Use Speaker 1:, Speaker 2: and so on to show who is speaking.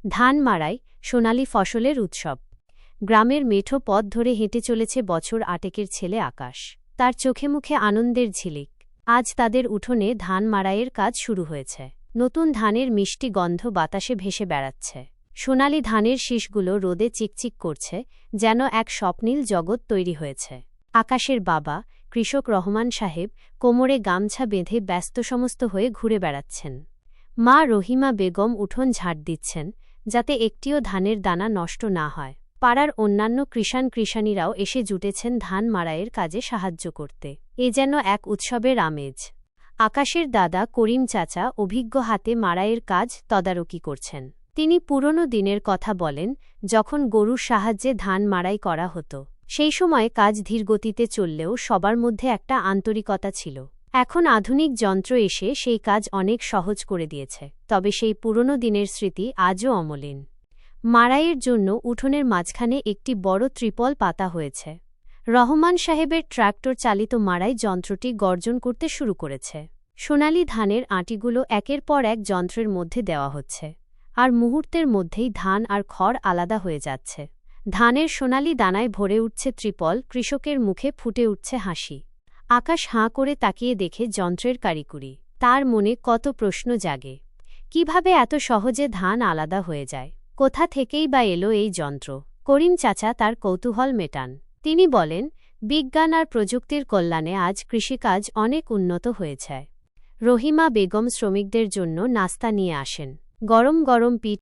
Speaker 1: ধান মাড়াই, সোনালি ফসলের উৎসব। গ্রামের মেঠো পথ ধরে হেঁটে চলেছে বছর ৮ ছেলে আকাশ। তার চোখে মুখে আনন্দের ঝিলিক। আজ তাদের উঠোনে ধান মাড়াইয়ের কাজ শুরু হয়েছে। নতুন ধানের মিষ্টি গন্ধ বাতাসে ভেসে বেড়াচ্ছে। সোনালি ধানের শীষগুলো রোদে চিকচিক করছে, যেন এক স্বপ্নীল জগৎ তৈরি হয়েছে। আকাশের বাবা, কৃষক রহমান সাহেব, কোমরে গামছা বেঁধে ব্যস্তসমস্ত হয়ে ঘুরে বেড়াচ্ছেন। মা রহিমা বেগম উঠোন ঝাড় দিচ্ছেন, যাতে একটিও ধানের দানা নষ্ট না হয়। পাড়ার অন্যান্য কৃষাণীরাও এসে জুটেছেন ধান মাড়াইয়ের কাজে সাহায্য করতে। এ যেন এক উৎসবের আমেজ। আকাশের দাদা করিম চাচা অভিজ্ঞ হাতে মাড়াইয়ের কাজ তদারকি করছেন। তিনি পুরনো দিনের কথা বলেন, যখন গরুর সাহায্যে ধান মাড়াই করা হতো। সেই সময় কাজ ধীরগতিতে চললেও সবার মধ্যে একটা আন্তরিকতা ছিল। এখন আধুনিক যন্ত্র এসে সেই কাজ অনেক সহজ করে দিয়েছে, তবে সেই পুরনো দিনের স্মৃতি আজও অমলিন। মাড়াইয়ের জন্য উঠোনের মাঝখানে একটি বড় ত্রিপল পাতা হয়েছে। রহমান সাহেবের ট্রাক্টর চালিত মাড়াই যন্ত্রটি গর্জন করতে শুরু করেছে। সোনালি ধানের আঁটিগুলো একের পর এক যন্ত্রের মধ্যে দেওয়া হচ্ছে, আর মুহূর্তের মধ্যেই ধান আর খড় আলাদা হয়ে যাচ্ছে। ধানের সোনালি দানায় ভরে উঠছে ত্রিপল, কৃষকের মুখে ফুটে উঠছে হাসি। আকাশ হাঁ করে তাকিয়ে দেখে যন্ত্রের কারিকুরি। তার মনে কত প্রশ্ন জাগে। কিভাবে এত সহজে ধান আলাদা হয়ে যায়? কোথা থেকেই বা এলো এই যন্ত্র? করিম চাচা তার কৌতূহল মেটান। তিনি বলেন, বিজ্ঞান আর প্রযুক্তির কল্যাণে আজ কৃষিকাজ অনেক উন্নত হয়েছে। রহিমা বেগম শ্রমিকদের জন্য নাস্তা নিয়ে আসেন। গরম গরম পিঠা,